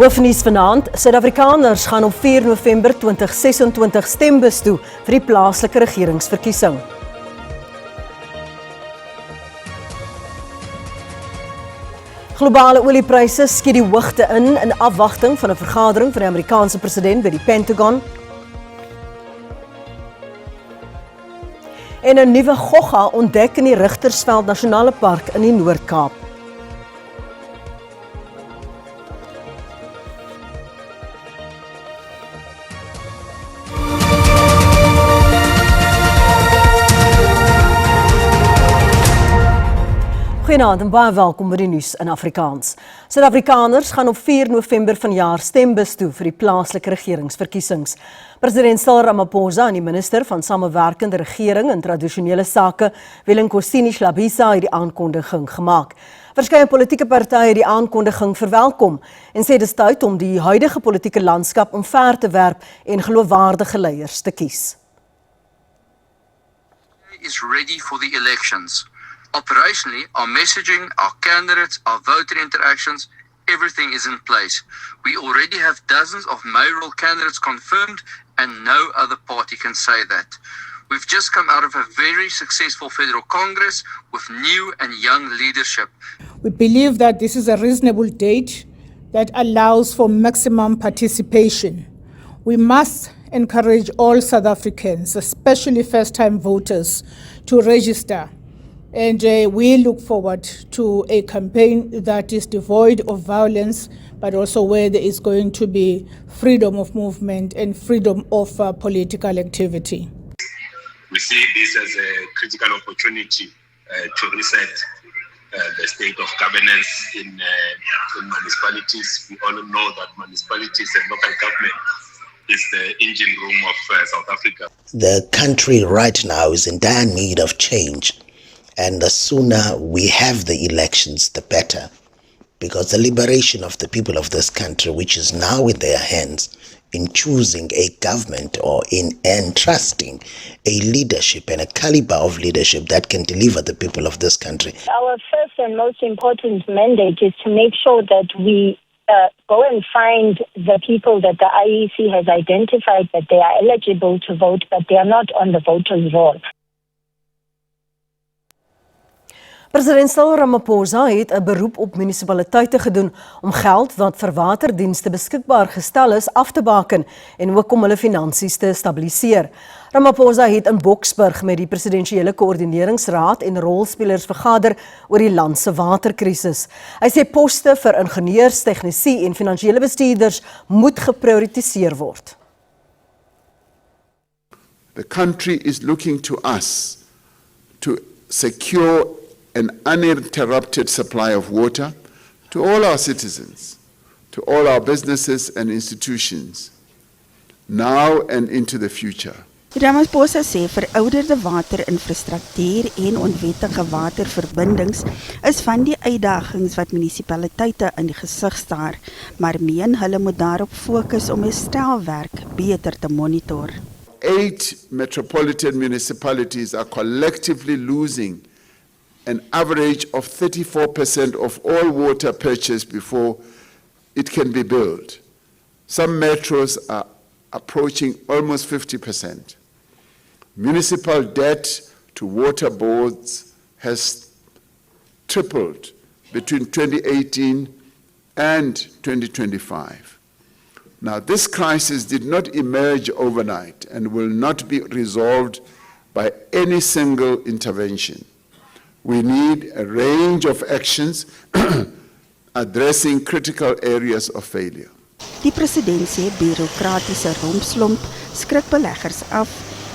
Hoofnuus vanaand, Suid-Afrikaners gaan op 4 November 2026 stembus toe vir die plaaslike regeringsverkiesing. Globale oliepryse skiet die hoogte in afwagting van 'n vergadering van die Amerikaanse president by die Pentagon. En 'n nuwe gogga ontdek in die Richtersveld Nasionale Park in die Noord-Kaap. Goeienaand en baie welkom by die nuus in Afrikaans. Suid-Afrikaners gaan op 4 November vanjaar stembus toe vir die plaaslike regeringsverkiesings. President Cyril Ramaphosa en die minister van Samewerkende Regering en Tradisionele Sake, Kosini Schlabisa, het die aankondiging gemaak. Verskeie politieke partye het die aankondiging verwelkom en sê dis tyd om die huidige politieke landskap omver te werp en geloofwaardige leiers te kies. Is ready for the elections. Operationally, our messaging, our candidates, our voter interactions, everything is in place. We already have dozens of mayoral candidates confirmed and no other party can say that. We've just come out of a very successful federal Congress with new and young leadership. We believe that this is a reasonable date that allows for maximum participation. We must encourage all South Africans, especially first-time voters, to register. And we look forward to a campaign that is devoid of violence, but also where there is going to be freedom of movement and freedom of political activity. We see this as a critical opportunity to reset the state of governance in municipalities. We all know that municipalities and local government is the engine room of South Africa. The country right now is in dire need of change. And the sooner we have the elections, the better. Because the liberation of the people of this country, which is now in their hands, in choosing a government or in entrusting a leadership and a caliber of leadership that can deliver the people of this country. Our first and most important mandate is to make sure that we go and find the people that the IEC has identified that they are eligible to vote, but they are not on the voters' roll. President Cyril Ramaphosa het 'n beroep op munisipaliteite gedoen om geld wat vir waterdienste beskikbaar gestel is af te baken en ook om hulle finansies te stabiliseer. Ramaphosa het in Boksburg met die presidensiële koördineringsraad en rolspelers vergader oor die land se waterkrisis. Hy sê poste vir ingenieurs, tegnisie en finansiële bestuurders moet geprioritiseer word. The country is looking to us to secure an uninterrupted supply of water to all our citizens, to all our businesses and institutions, now and into the future. Ramaphosa sê verouderde waterinfrastruktuur en onwettige waterverbindings is van die uitdagings wat munisipaliteite in die gesig staar, maar meen hulle moet daarop fokus om hul stelwerk beter te monitor. 8 metropolitan municipalities are collectively losing an average of 34% of all water purchased before it can be built. Some metros are approaching almost 50%. Municipal debt to water boards has tripled between 2018 and 2025. Now, this crisis did not emerge overnight and will not be resolved by any single intervention. We need a range of actions addressing critical areas of failure. Die president sê bureaukratiese rompslomp skrik beleggers af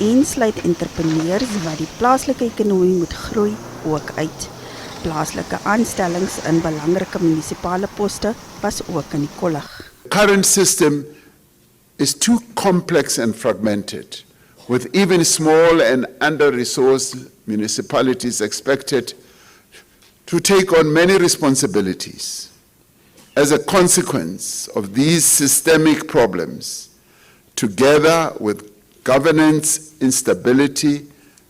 en sluit entrepreneurs wat die plaaslike ekonomie moet groei ook uit. Plaaslike aanstellings in belangrike munisipale poste was ook in die kollig. The current system is too complex and fragmented, with even small and under-resourced municipalities expected to take on many responsibilities. As a consequence of these systemic problems, together with governance instability,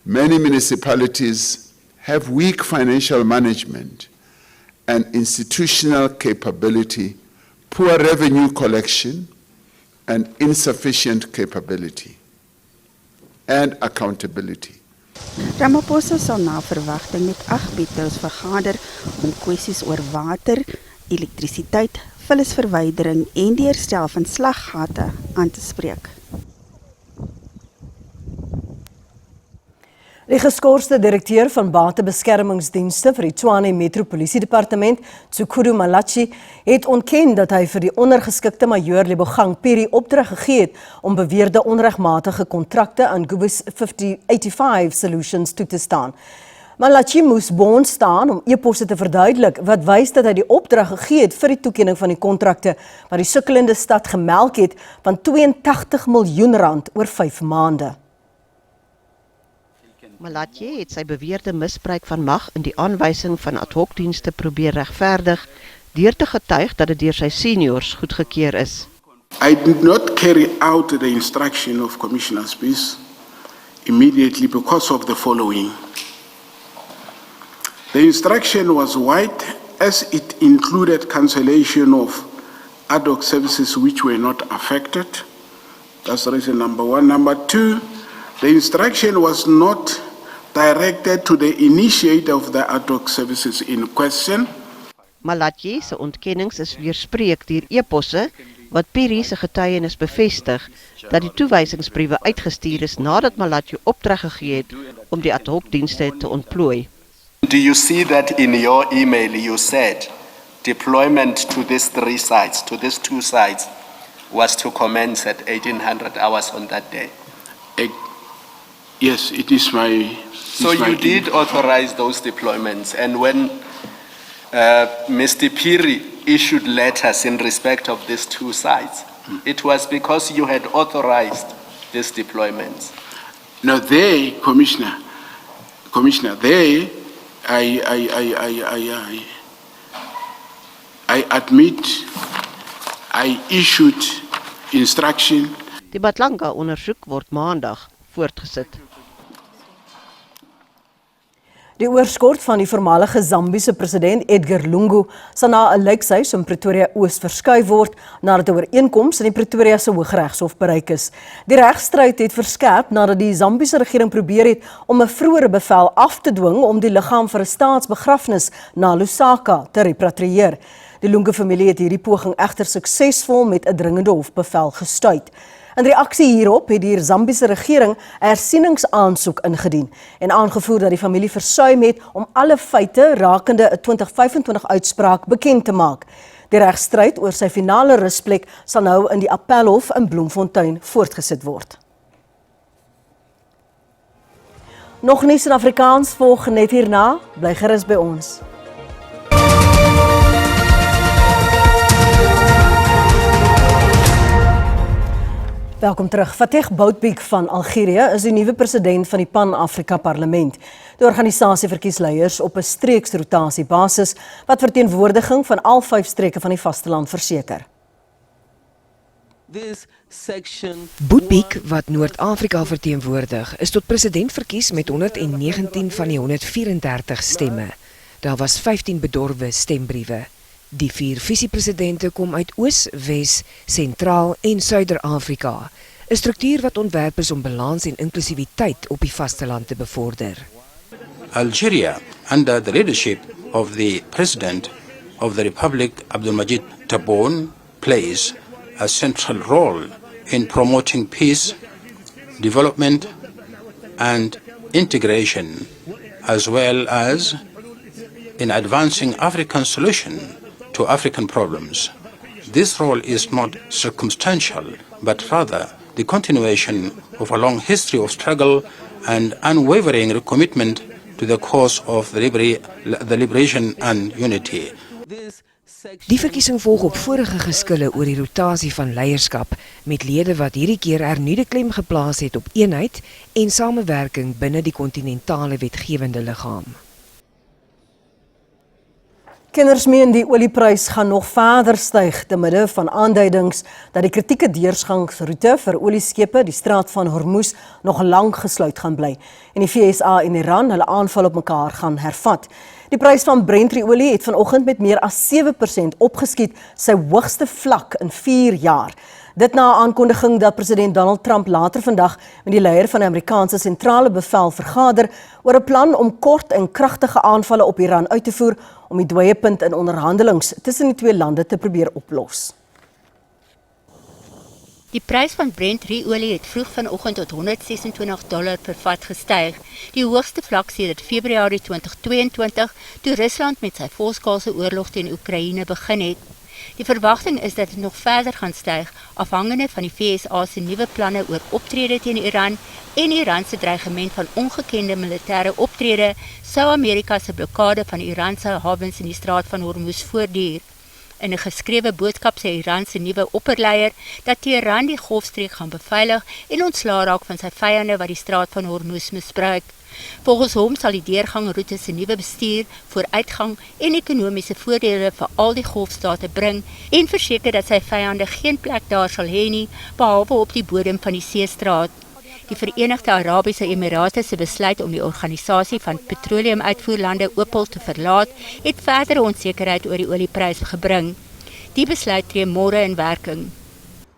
many municipalities have weak financial management and institutional capability, poor revenue collection, and insufficient capability and accountability. Ramaphosa sal na verwagting met 8 betrouws vergader om kwessies oor water, elektrisiteit, vullisverwydering en die herstel van slaggate aan te spreek. Die geskorste direkteur van batebeskermingsdienste vir die Tshwane Metropolisie Departement, Tsukuru Malachi, het ontken dat hy vir die ondergeskikte majoor Lebogang Phiri opdrag gegee het om beweerde onregmatige kontrakte aan Gubis 5085 Solutions toe te staan. Malachi moes bond staan om e-posse te verduidelik wat wys dat hy die opdrag gegee het vir die toekenning van die kontrakte wat die sukkelende stad gemelk het van R82 miljoen oor 5 maande. Malachi het sy beweerde misbruik van mag in die aanwysing van ad-hoc-dienste probeer regverdig deur te getuig dat dit deur sy seniors goedgekeur is. I did not carry out the instruction of Commissioner Spies immediately because of the following. The instruction was wide as it included cancellation of ad hoc services which were not affected. That's reason number one. Number two, the instruction was not directed to the initiator of the ad hoc services in question. Malachi se ontkennings is weerspreek deur e-posse wat Phiri se getuienis bevestig dat die toewysingsbriewe uitgestuur is nadat Malachi opdrag gegee het om die ad hoc dienste te ontplooi. Do you see that in your email you said deployment to these 3 sites, to these 2 sites, was to commence at 1800 hours on that day? Yes, it is my... So you did authorize those deployments, and when Mr. Phiri issued letters in respect of these 2 sites, it was because you had authorized these deployments. Now they, Commissioner, they, I admit I issued instruction. Die Batlanga ondersoek word maandag voortgesit. Die oorskort van die voormalige Zambiese president Edgar Lungu sal na 'n lijkhuis in Pretoria Oos verskuif word nadat 'n ooreenkoms in die Pretoria se Hooggeregshof bereik is. Die regstryd het verskerp nadat die Zambiese regering probeer het om 'n vroeëre bevel af te dwing om die liggaam vir 'n staatsbegrafnis na Lusaka te repatrieer. Die Lungu-familie het hierdie poging egter suksesvol met 'n dringende hofbevel gestuit. In reaksie hierop het die Zambiese regering 'n hersieningsaansoek ingedien en aangevoer dat die familie versuim het om alle feite rakende 'n 2025 uitspraak bekend te maak. Die regstryd oor sy finale rusplek sal nou in die Appelhof in Bloemfontein voortgesit word. Nog nuus in Afrikaans volg net hierna, bly gerus by ons. Welkom terug. Fatih Boutbek van Algerië is die nuwe president van die Pan-Afrika Parlement. Die organisasie verkies leiers op 'n streeksrotasiebasis wat verteenwoordiging van al 5 streke van die vasteland verseker. Boutbek, wat Noord-Afrika verteenwoordig, is tot president verkies met 119 van die 134 stemme. Daar was 15 bedorwe stembriewe. Die 4 visiepresidente kom uit Oos, Wes, Sentraal en Suider-Afrika, 'n struktuur wat ontwerp is om balans en inklusiwiteit op die vasteland te bevorder. Algeria, under the leadership of the President of the Republic, Abdelmadjid Tebboune, plays a central role in promoting peace, development and integration, as well as in advancing African solution to African problems. This role is not circumstantial, but rather the continuation of a long history of struggle and unwavering recommitment to the cause of the liberation and unity. Die verkiesing volg op vorige geskille oor die rotasie van leierskap, met lede wat hierdie keer hernuide klem geplaas het op eenheid en samewerking binne die kontinentale wetgewende liggaam. Kenners meen die olieprys gaan nog verder styg te midde van aanduidings dat die kritieke deursgangsroete vir olieskepe die straat van Hormuz nog lank gesluit gaan bly en die VSA en Iran hulle aanval op mekaar gaan hervat. Die prys van Brent-olie het vanoggend met meer as 7% opgeskiet, sy hoogste vlak in 4 jaar. Dit na 'n aankondiging dat president Donald Trump later vandag met die leier van die Amerikaanse sentrale bevel vergader oor 'n plan om kort en kragtige aanvalle op Iran uit te voer om die dooiepunt in onderhandelings tussen die twee lande te probeer oplos. Die prys van Brent-olie het vroeg vanoggend tot $126 per vat gestyg, die hoogste vlak sedert Februarie 2022, toe Rusland met sy volskaalse oorlog teen Oekraïne begin het. Die verwagting is dat dit nog verder gaan styg, afhangende van die VSA se nuwe planne oor optrede teen Iran en Iran se dreigement van ongekende militêre optrede sou Amerika se blokkade van Iran se hawens in die straat van Hormuz voortduur. In 'n geskrewe boodskap sê Iran se nuwe opperleier dat Teheran die golfstreek gaan beveilig en ontslae raak van sy vyande wat die straat van Hormuz misbruik. Volgens hom sal die deurgangroete se nuwe bestuur vooruitgang en ekonomiese voordele vir al die golfstate bring en verseker dat sy vyande geen plek daar sal hê nie, behalwe op die bodem van die seestraat. Die Verenigde Arabiese Emirate se besluit om die organisasie van petroleumuitvoerlande OPEC te verlaat, het verdere onsekerheid oor die olieprys gebring. Die besluit tree môre in werking.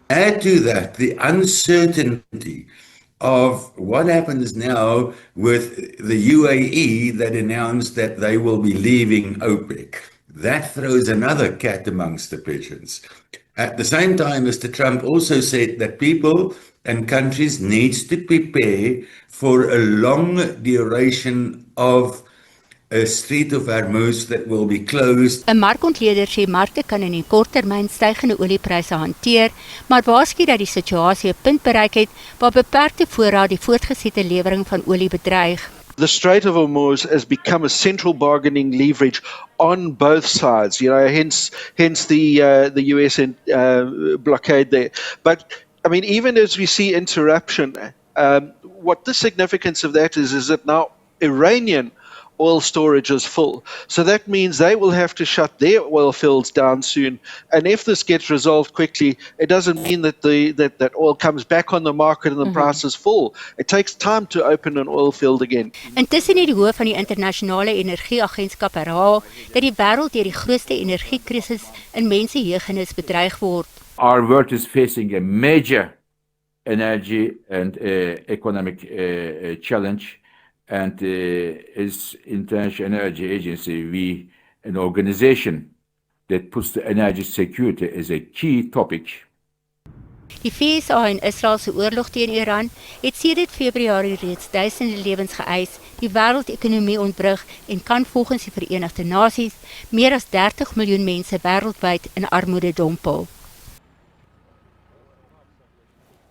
Add to that the uncertainty of what happens now with the UAE that announced that they will be leaving OPEC. That throws another cat amongst the pigeons. At the same time, Mr. Trump also said that people and countries need to prepare for a long duration of a Strait of Hormuz that will be closed. 'n markontleder sê markte kan in die korttermyn stygende oliepryse hanteer, maar waarsku dat die situasie 'n punt bereik het waar beperkte voorraad die voortgesette lewering van olie bedreig. The Strait of Hormuz has become a central bargaining leverage on both sides. Hence the US blockade there. But I mean, even as we see interruption, what the significance of that is that now Iranian oil storage is full. So that means they will have to shut their oil fields down soon. And if this gets resolved quickly, it doesn't mean that that oil comes back on the market and the price is full. It takes time to open an oil field again. Intussen het die hoof van die internasionale energieagentskap herhaal dat die wêreld deur die grootste energiekrisis in menseheugenis bedreig word. Our world is facing a major energy and economic challenge. And as International Energy Agency, an organization that puts the energy security as a key topic. Die VSA en Israel se oorlog teen Iran het sedert Februarie reeds duisende lewens geëis, die wêreldekonomie ontwrig en kan volgens die Verenigde Nasies meer as 30 miljoen mense wêreldwyd in armoede dompel.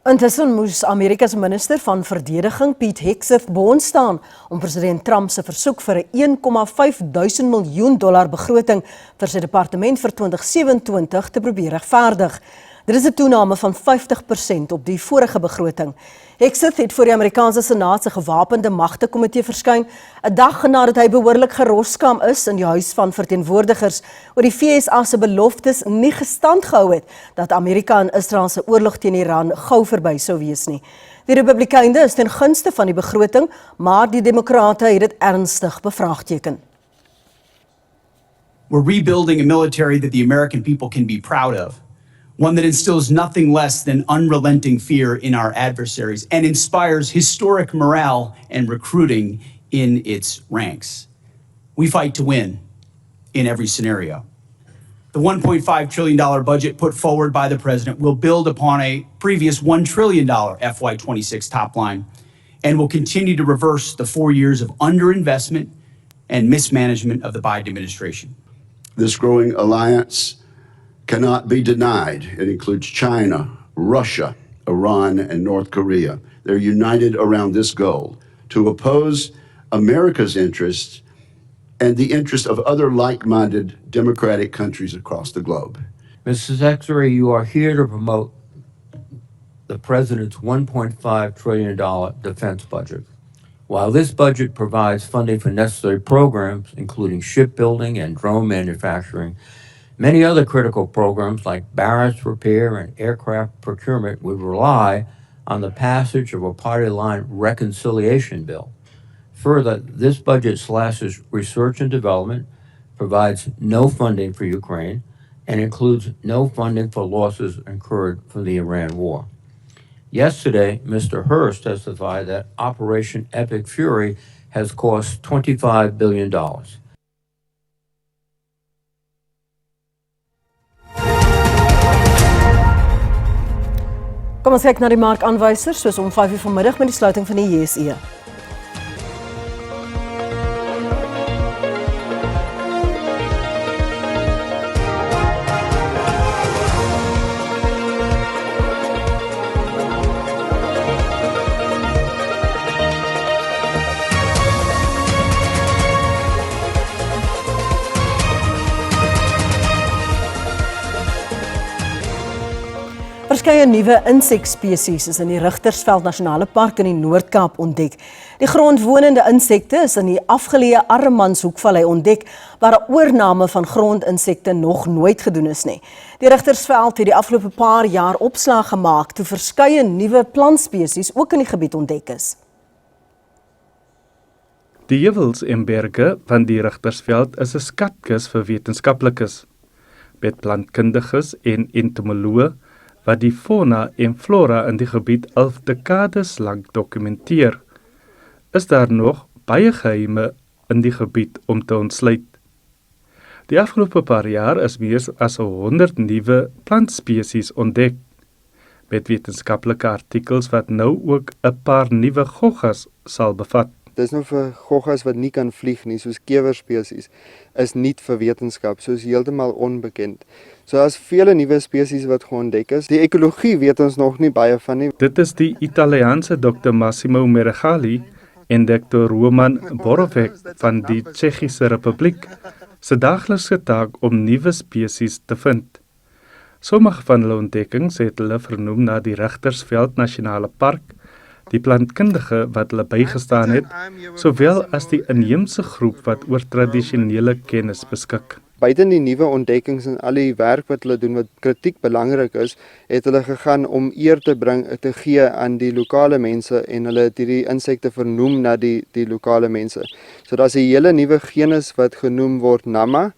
Intussen moes Amerika se minister van verdediging Pete Hegseth bonstaan om president Trump se versoek vir 'n $1,5 miljoen begroting vir sy departement vir 2027 te probeer regverdig. Dit is 'n toename van 50% op die vorige begroting. Hegseth het voor die Amerikaanse Senaat se gewapende magte komitee verskyn, 'n dag nadat hy behoorlik geroskam is in die Huis van Verteenwoordigers oor die VSA se beloftes nie gestand gehou het dat Amerika en Israel se oorlog teen Iran gou verby sou wees nie. Die Republikeine is ten gunste van die begroting, maar die Demokrate het dit ernstig bevraagteken. We're rebuilding a military that the American people can be proud of. One that instills nothing less than unrelenting fear in our adversaries and inspires historic morale and recruiting in its ranks. We fight to win in every scenario. The $1.5 trillion budget put forward by the president will build upon a previous $1 trillion FY26 top line and will continue to reverse the 4 years of underinvestment and mismanagement of the Biden administration. This growing alliance cannot be denied. It includes China, Russia, Iran, and North Korea. They're united around this goal to oppose America's interests and the interests of other like-minded democratic countries across the globe. Mr. Secretary, you are here to promote the president's $1.5 trillion defense budget. While this budget provides funding for necessary programs, including shipbuilding and drone manufacturing, many other critical programs like barracks repair and aircraft procurement would rely on the passage of a party line reconciliation bill. Further, this budget slashes research and development, provides no funding for Ukraine, and includes no funding for losses incurred from the Iran war. Yesterday, Mr. Hurst testified that Operation Epic Fury has cost $25 billion. Kom ons kyk na die markaanwysers soos om 5:00 vanmiddag met die sluiting van die JSE. Verskeie nuwe insekspesies is in die Richtersveld Nasionale Park in die Noord-Kaap ontdek. Die grondwonende insekte is in die afgeleë Armanshoekvallei ontdek, waar 'n oorname van grondinsekte nog nooit gedoen is nie. Die Richtersveld het die afgelope paar jaar opslag gemaak toe verskeie nuwe plantspesies ook in die gebied ontdek is. Die heuwels en berge van die Richtersveld is 'n skatkis vir wetenskaplikes. Met plantkundiges en entomoloë wat die fauna en flora in die gebied 11 dekades lank dokumenteer, is daar nog baie geheime in die gebied om te ontsluit. Die afgelope paar jaar is meer as 100 nuwe plantspesies ontdek, met wetenskaplike artikels wat nou ook 'n paar nuwe goggas sal bevat. Dis nou vir goggas wat nie kan vlieg nie, soos kewerspesies, is nie vir wetenskap, soos heeltemal onbekend. So as vele nuwe spesies wat geontdek is, die ekologie weet ons nog nie baie van nie. Dit is die Italiaanse Dr. Massimo Meregali en Dr. Roman Borovec van die Tsjechiese Republiek se daaglikse taak om nuwe spesies te vind. Sommige van hulle ontdekkings het hulle vernoem na die Richtersveld Nasionale Park, die plantkundige wat hulle bygestaan het, sowel as die inheemse groep wat oor tradisionele kennis beskik. Buiten die nuwe ontdekkings en al die werk wat hulle doen wat kritiek belangrik is, het hulle gegaan om eer te gee aan die lokale mense en hulle het hierdie insekte vernoem na die lokale mense. So daar's 'n hele nuwe genus wat genoem word Nama.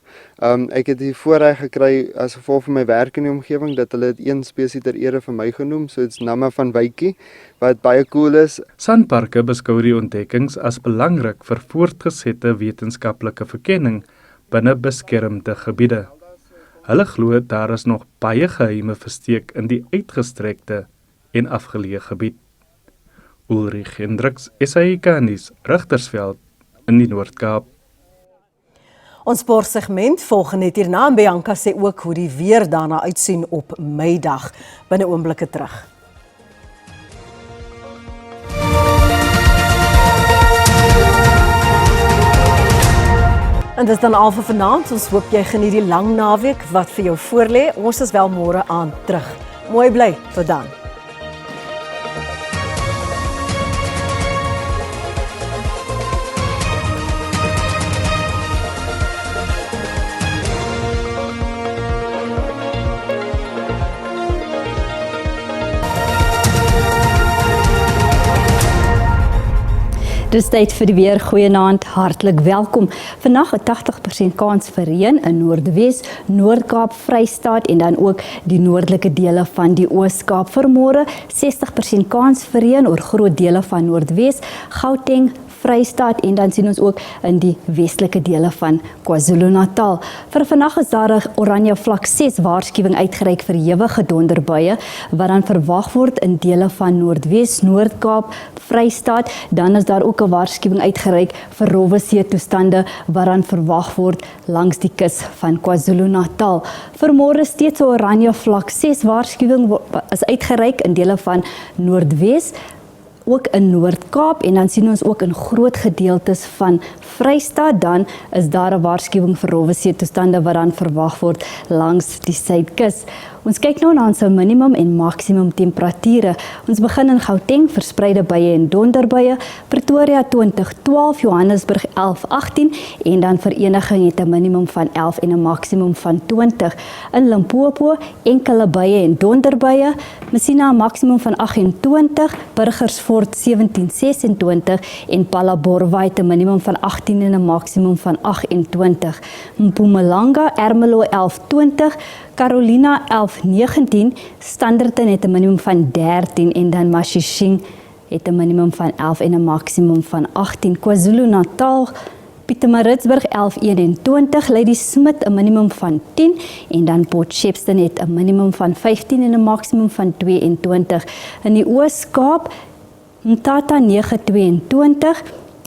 Ek het die voorreg gekry as gevolg van my werk in die omgewing dat hulle het een spesies ter ere vir my genoem, so dit's Nama van Wytjie, wat baie cool is. Sanparke beskou die ontdekkings as belangrik vir voortgesette wetenskaplike verkenning binne beskermde gebiede. Hulle glo daar is nog baie geheime versteek in die uitgestrekte en afgeleë gebied. Ulrich Hendriks, SAK nuus, Richtersveld in die Noord-Kaap. Ons sportsegment volg net hierna en Bianca sê ook hoe die weer daarna uitsien op Meidag. Binne oomblikke terug. En dis dan al vir vanaand. Ons hoop jy geniet die lang naweek wat vir jou voorlê. Ons is wel môre aand terug. Mooi bly, tot dan. Dis tyd vir die weer. Goeienaand, hartlik welkom. Vandag 'n 80% kans vir reën in Noordwes, Noord-Kaap, Vrystaat en dan ook die noordelike dele van die Oos-Kaap. Vir môre 60% kans vir reën oor groot dele van Noordwes, Gauteng, Vrystaat en dan sien ons ook in die westelike dele van KwaZulu-Natal. Vir vandag is daar 'n oranje vlak 6 waarskuwing uitgereik vir ewige donderbuie wat dan verwag word in dele van Noordwes, Noord-Kaap, Vrystaat. Dan is daar ook 'n waarskuwing uitgereik vir rowwe see toestande wat dan verwag word langs die kus van KwaZulu-Natal. Vir môre steeds 'n oranje vlak 6 waarskuwing is uitgereik in dele van Noordwes, ook in Noord-Kaap en dan sien ons ook in groot gedeeltes van Vrystaat. Dan is daar 'n waarskuwing vir rowwe see toestande wat dan verwag word langs die suidkus. Ons kyk nou na ons minimum en maksimum temperature. Ons begin in Gauteng, verspreide buie en donderbuie. Pretoria 2012, Johannesburg 11-18 en dan Vereniging het 'n minimum van 11 en 'n maksimum van 20. In Limpopo enkele buie en donderbuie, Messina 'n maksimum van 28, Burgersfort 17-26 en Phalaborwa het 'n minimum van 18 en 'n maksimum van 28. Mpumalanga, Ermelo 11-20, Carolina 11-19, Standerton het 'n minimum van 13 en dan Mashishing het 'n minimum van 11 en 'n maksimum van 18. KwaZulu-Natal, Pietermaritzburg 11-21, Ladysmith 'n minimum van 10 en dan Port Shepstone het 'n minimum van 15 en 'n maksimum van 22. In die Oos-Kaap, Mthatha 9-22,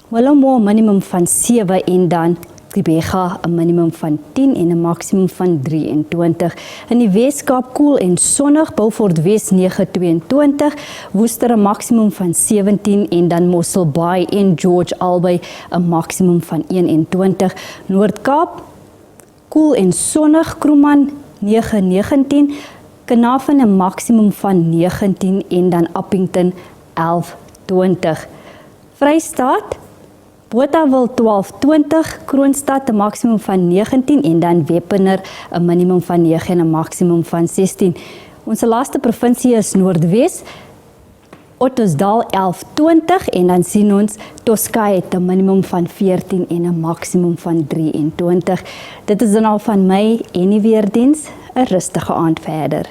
Willowmore 'n minimum van 7 en dan Gqeberha 'n minimum van 10 en 'n maksimum van 23. In die Wes-Kaap koel en sonnig, Beaufort Wes 9-22, Worcester 'n maksimum van 17 en dan Mossel Bay en George albei 'n maksimum van 21. Noord-Kaap koel en sonnig, Kroeman 9-19, Carnarvon 'n maksimum van 19 en dan Appington 11-20. Vrystaat Botawil 12-20, Kroonstad 'n maksimum van 19 en dan Wepener 'n minimum van 9 en 'n maksimum van 16. Ons laaste provinsie is Noordwes, Ottosdal 11-20 en dan sien ons Toskay het 'n minimum van 14 en 'n maksimum van 23. Dit is dan al van my en die weerdiens, 'n rustige aand verder.